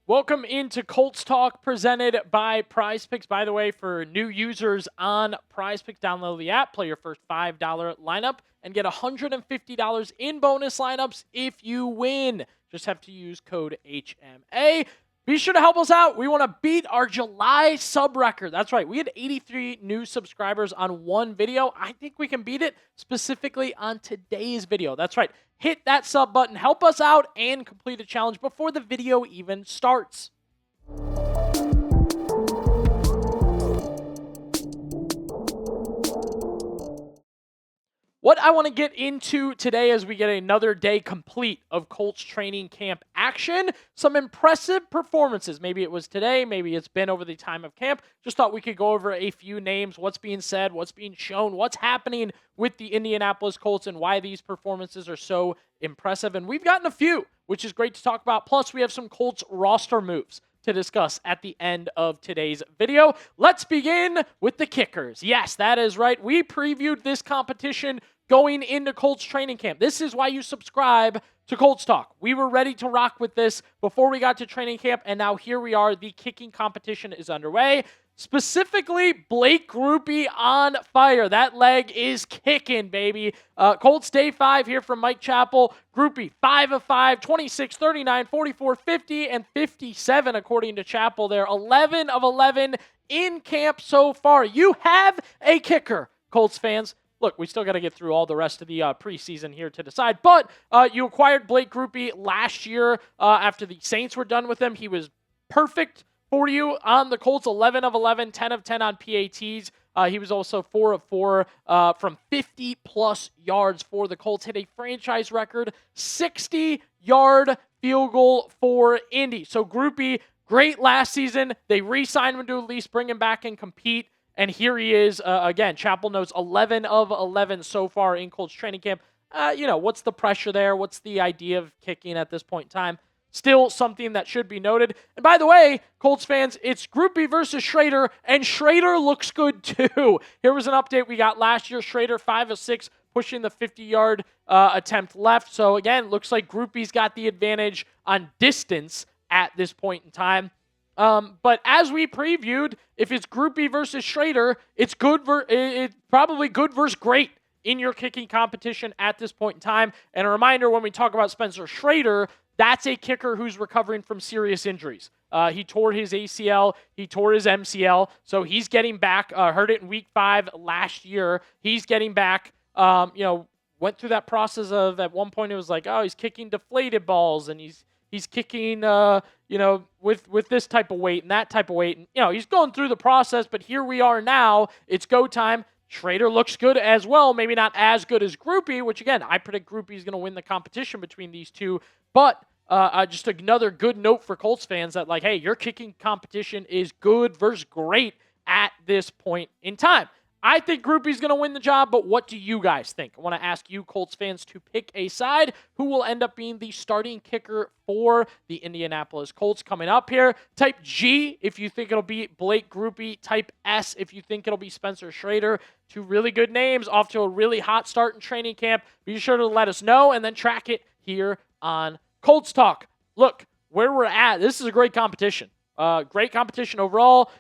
Welcome into Colts Talk presented by Prize Picks. By the way, for new users on Prize Picks, download the app, play your first $5 lineup, and get $150 in bonus lineups if you win. Just have to use code HMA. Be sure to help us out. We want to beat our July sub record. That's right. We had 83 new subscribers on one video. I think we can beat it specifically on today's video. That's right. Hit that sub button. Help us out and complete a challenge before the video even starts. What I want to get into today as we get another day complete of Colts training camp action, some impressive performances. Maybe it was today, maybe it's been over the time of camp. Just thought we could go over a few names, what's being said, what's being shown, what's happening with the Indianapolis Colts and why these performances are so impressive. And we've gotten a few, which is great to talk about. Plus, we have some Colts roster moves to discuss at the end of today's video. Let's begin with the kickers. Yes, that is right. We previewed this competition going into Colts training camp. This is why you subscribe to Colts Talk. We were ready to rock with this before we got to training camp, and now here we are. The kicking competition is underway. Specifically, Blake Grupe on fire. That leg is kicking, baby. Colts day 5 here from Mike Chappell. Grupe, 5 of 5, 26, 39, 44, 50, and 57, according to Chappell there. 11 of 11 in camp so far. You have a kicker, Colts fans. Look, we still got to get through all the rest of the preseason here to decide. But you acquired Blake Grupe last year after the Saints were done with him. He was perfect for you on the Colts, 11 of 11, 10 of 10 on PATs. He was also 4 of 4 from 50-plus yards for the Colts. Hit a franchise record 60-yard field goal for Indy. So Grupe, great last season. They re-signed him to at least bring him back and compete. And here he is, again, Chappell notes 11 of 11 so far in Colts training camp. What's the pressure there? What's the idea of kicking at this point in time? Still something that should be noted. And by the way, Colts fans, it's Grupe versus Shrader, and Shrader looks good too. Here was an update we got last year. Shrader, 5 of 6, pushing the 50-yard attempt left. So again, looks like Grupe's got the advantage on distance at this point in time. But as we previewed, if it's Grupe versus Shrader, it's probably good versus great in your kicking competition at this point in time. And a reminder, when we talk about Spencer Shrader, that's a kicker who's recovering from serious injuries. He tore his ACL, he tore his MCL, so he's getting back. Heard it in week 5 last year. He's getting back. Went through that process of, at one point it was like, oh, he's kicking deflated balls, and he's kicking, with this type of weight and that type of weight. And, he's going through the process, but here we are now. It's go time. Shrader looks good as well. Maybe not as good as Grupe, which, again, I predict Grupe is going to win the competition between these two. But just another good note for Colts fans that, hey, your kicking competition is good versus great at this point in time. I think Grupe's going to win the job, but what do you guys think? I want to ask you, Colts fans, to pick a side. Who will end up being the starting kicker for the Indianapolis Colts coming up here? Type G if you think it'll be Blake Grupe. Type S if you think it'll be Spencer Shrader. 2 really good names, off to a really hot start in training camp. Be sure to let us know and then track it here on Colts Talk. Look, where we're at, this is a great competition. Great competition overall.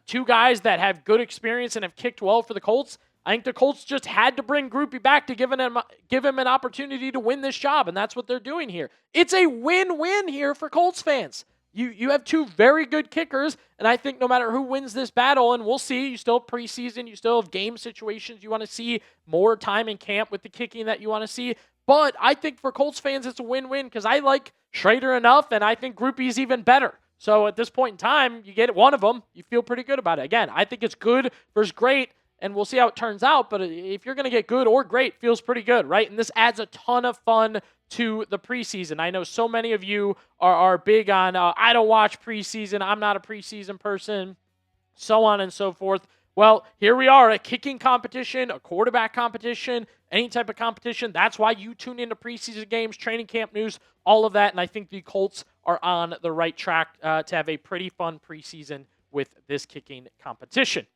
2 guys that have good experience and have kicked well for the Colts. I think the Colts just had to bring Grupe back to give him an opportunity to win this job, and that's what they're doing here. It's a win-win here for Colts fans. You have 2 very good kickers, and I think no matter who wins this battle, and we'll see, you still have preseason, you still have game situations, you want to see more time in camp with the kicking that you want to see. But I think for Colts fans, it's a win-win because I like Shrader enough, and I think Grupe's even better. So at this point in time, you get one of them, you feel pretty good about it. Again, I think it's good versus great, and we'll see how it turns out. But if you're going to get good or great, feels pretty good, right? And this adds a ton of fun to the preseason. I know so many of you are big on, I don't watch preseason, I'm not a preseason person, so on and so forth. Well, here we are, a kicking competition, a quarterback competition, any type of competition. That's why you tune into preseason games, training camp news, all of that. And I think the Colts are on the right track to have a pretty fun preseason with this kicking competition.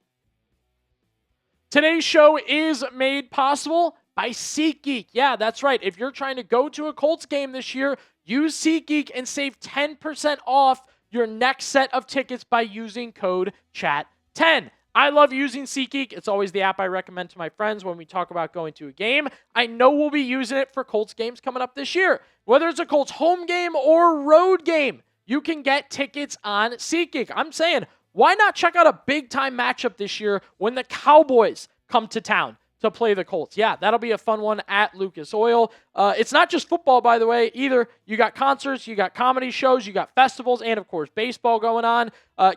Today's show is made possible by SeatGeek. Yeah, that's right. If you're trying to go to a Colts game this year, use SeatGeek and save 10% off your next set of tickets by using code CHAT10. I love using SeatGeek. It's always the app I recommend to my friends when we talk about going to a game. I know we'll be using it for Colts games coming up this year. Whether it's a Colts home game or road game, you can get tickets on SeatGeek. I'm saying, why not check out a big-time matchup this year when the Cowboys come to town to play the Colts? Yeah, that'll be a fun one at Lucas Oil. It's not just football, by the way, either. You got concerts, you got comedy shows, you got festivals, and, of course, baseball going on.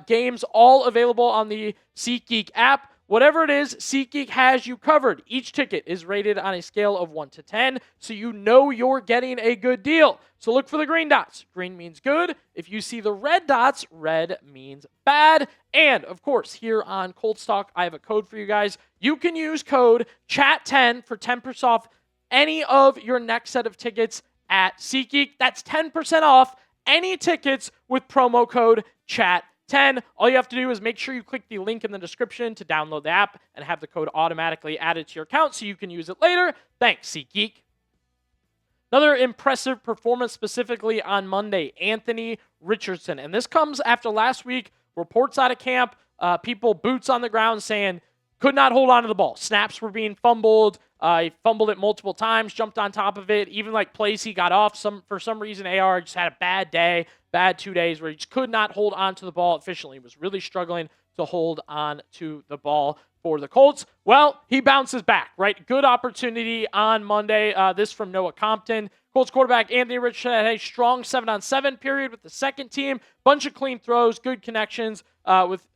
Games all available on the SeatGeek app. Whatever it is, SeatGeek has you covered. Each ticket is rated on a scale of 1 to 10, so you know you're getting a good deal. So look for the green dots. Green means good. If you see the red dots, red means bad. And, of course, here on Colts Talk, I have a code for you guys. You can use code CHAT10 for 10% off any of your next set of tickets at SeatGeek. That's 10% off any tickets with promo code CHAT10. All you have to do is make sure you click the link in the description to download the app and have the code automatically added to your account so you can use it later. Thanks, SeatGeek. Another impressive performance specifically on Monday, Anthony Richardson. And this comes after last week, reports out of camp, people boots on the ground saying could not hold on to the ball. Snaps were being fumbled. He fumbled it multiple times, jumped on top of it. Even like plays he got off, for some reason AR just had a bad day, bad 2 days where he just could not hold on to the ball efficiently. He was really struggling to hold on to the ball for the Colts. Well, he bounces back, right? Good opportunity on Monday. This from Noah Compton. Colts quarterback Anthony Richardson had a strong 7-on-7 period with the second team. Bunch of clean throws, good connections with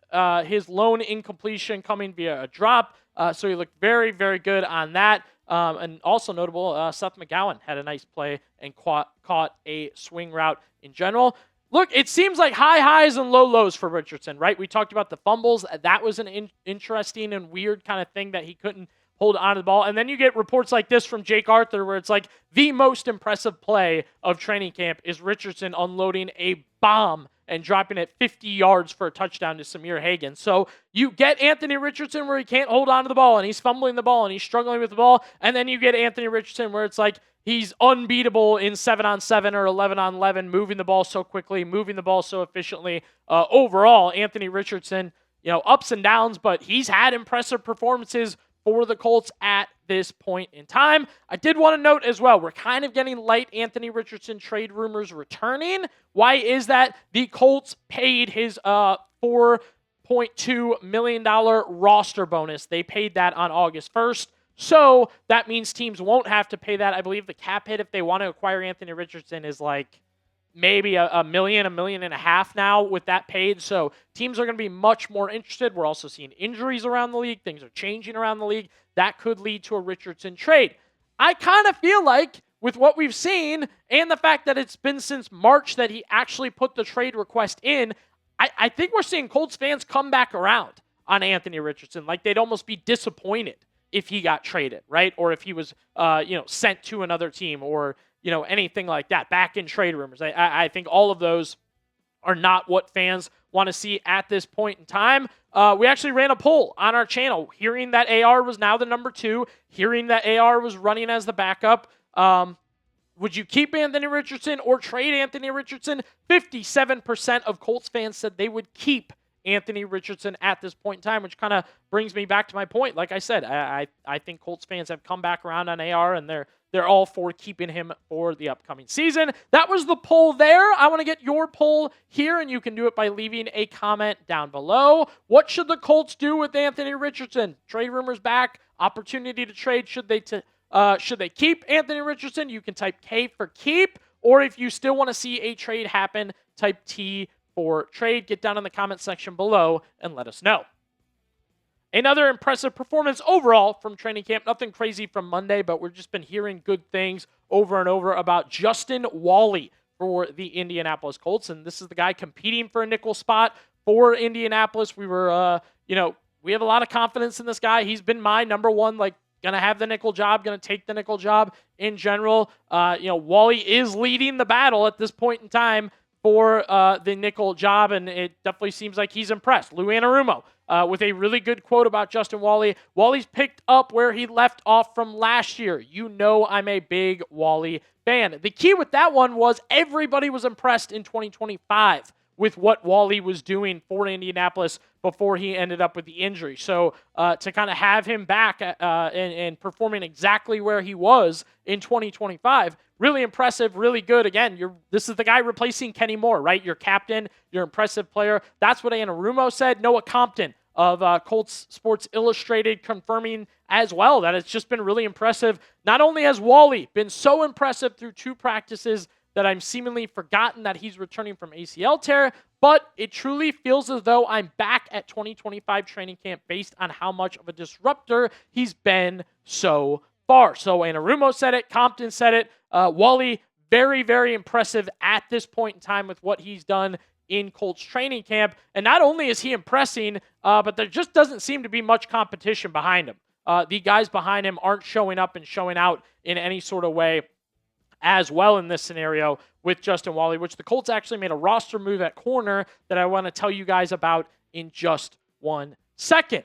his lone incompletion coming via a drop. So he looked very, very good on that. And also notable, Seth McGowan had a nice play and caught a swing route in general. Look, it seems like high highs and low lows for Richardson, right? We talked about the fumbles. That was an interesting and weird kind of thing that he couldn't hold on to the ball. And then you get reports like this from Jake Arthur where it's like the most impressive play of training camp is Richardson unloading a bomb and dropping it 50 yards for a touchdown to Samir Hagan. So you get Anthony Richardson where he can't hold on to the ball and he's fumbling the ball and he's struggling with the ball. And then you get Anthony Richardson where it's like he's unbeatable in 7-on-7 or 11-on-11, moving the ball so quickly, moving the ball so efficiently. Overall, Anthony Richardson, ups and downs, but he's had impressive performances for the Colts at this point in time. I did want to note as well, we're kind of getting light Anthony Richardson trade rumors returning. Why is that? The Colts paid his $4.2 million roster bonus. They paid that on August 1st. So that means teams won't have to pay that. I believe the cap hit if they want to acquire Anthony Richardson is like maybe $1 million, $1.5 million now with that paid. So teams are going to be much more interested. We're also seeing injuries around the league. Things are changing around the league. That could lead to a Richardson trade. I kind of feel like with what we've seen and the fact that it's been since March that he actually put the trade request in, I think we're seeing Colts fans come back around on Anthony Richardson. Like they'd almost be disappointed if he got traded, right? Or if he was, sent to another team or, anything like that, back in trade rumors. I think all of those are not what fans want to see at this point in time. We actually ran a poll on our channel, hearing that AR was now the number 2, hearing that AR was running as the backup. Would you keep Anthony Richardson or trade Anthony Richardson? 57% of Colts fans said they would keep Anthony Richardson at this point in time, which kind of brings me back to my point. Like I said, I think Colts fans have come back around on AR, and they're all for keeping him for the upcoming season. That was the poll there. I want to get your poll here, and you can do it by leaving a comment down below. What should the Colts do with Anthony Richardson? Trade rumors back. Opportunity to trade. Should they keep Anthony Richardson? You can type K for keep, or if you still want to see a trade happen, type T for trade. Get down in the comment section below and let us know. Another impressive performance overall from training camp. Nothing crazy from Monday, but we've just been hearing good things over and over about Justin Walley for the Indianapolis Colts. And this is the guy competing for a nickel spot for Indianapolis. We were, we have a lot of confidence in this guy. He's been my number one, going to have the nickel job, going to take the nickel job in general. Walley is leading the battle at this point in time for the nickel job, and it definitely seems like he's impressed. Lou Anarumo with a really good quote about Justin Walley. Walley's picked up where he left off from last year. I'm a big Walley fan. The key with that one was everybody was impressed in 2025 with what Walley was doing for Indianapolis before he ended up with the injury. So to kind of have him back and performing exactly where he was in 2025, really impressive, really good. Again, this is the guy replacing Kenny Moore, right? Your captain, your impressive player. That's what Anarumo said. Noah Compton of Colts Sports Illustrated confirming as well that it's just been really impressive. Not only has Walley been so impressive through 2 practices that I'm seemingly forgotten that he's returning from ACL tear, but it truly feels as though I'm back at 2025 training camp based on how much of a disruptor he's been so far. So Anarumo said it, Compton said it, Walley, very, very impressive at this point in time with what he's done in Colts training camp. And not only is he impressing, but there just doesn't seem to be much competition behind him. The guys behind him aren't showing up and showing out in any sort of way as well in this scenario with Justin Walley, which the Colts actually made a roster move at corner that I want to tell you guys about in just 1 second.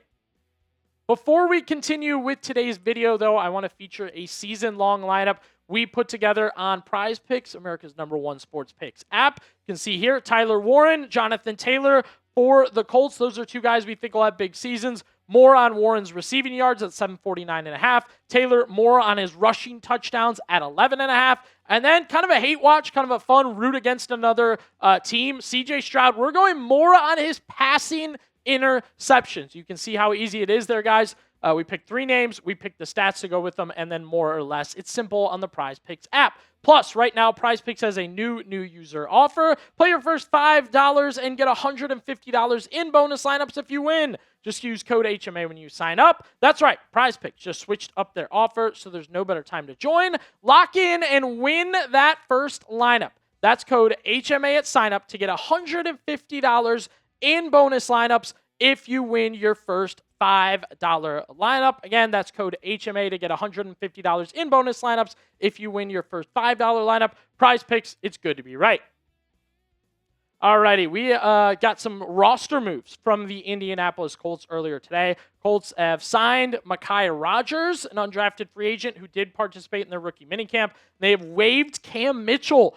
Before we continue with today's video, though, I want to feature a season-long lineup we put together on Prize Picks, America's #1 sports picks app. You can see here Tyler Warren, Jonathan Taylor for the Colts. Those are 2 guys we think will have big seasons. More on Warren's receiving yards at 749.5. Taylor, more on his rushing touchdowns at 11.5. And then kind of a hate watch, kind of a fun root against another team. CJ Stroud, we're going more on his passing interceptions. You can see how easy it is there, guys. We picked 3 names. We picked the stats to go with them, and then more or less. It's simple on the Prize Picks app. Plus, right now, Prize Picks has a new user offer. Play your first $5 and get $150 in bonus lineups if you win. Just use code HMA when you sign up. That's right, Prize Picks just switched up their offer, so there's no better time to join. Lock in and win that first lineup. That's code HMA at sign up to get $150 in bonus lineups if you win your first $5 lineup. Again, that's code HMA to get $150 in bonus lineups if you win your first $5 lineup. Prize Picks, it's good to be right. Alrighty, we got some roster moves from the Indianapolis Colts earlier today. Colts have signed Micah Rogers, an undrafted free agent who did participate in their rookie minicamp. They have waived Cam Mitchell.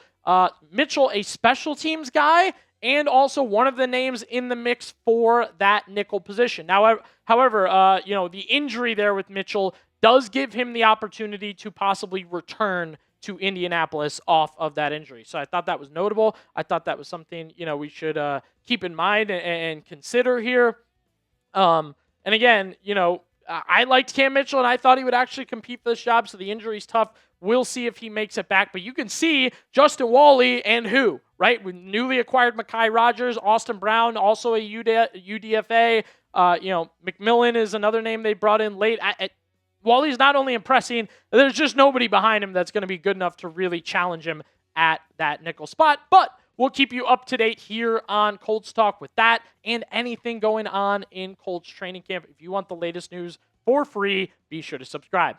Mitchell, a special teams guy, and also one of the names in the mix for that nickel position. Now, however, the injury there with Mitchell does give him the opportunity to possibly return to Indianapolis off of that injury. So I thought that was notable. I thought that was something, we should keep in mind and consider here. And again, I liked Cam Mitchell, and I thought he would actually compete for this job, so the injury's tough. We'll see if he makes it back. But you can see Justin Walley and who, right? With newly acquired Micah Rogers, Austin Brown, also a UDFA. McMillan is another name they brought in late. Wally's not only impressing, there's just nobody behind him that's going to be good enough to really challenge him at that nickel spot. But we'll keep you up to date here on Colts Talk with that and anything going on in Colts training camp. If you want the latest news for free, be sure to subscribe.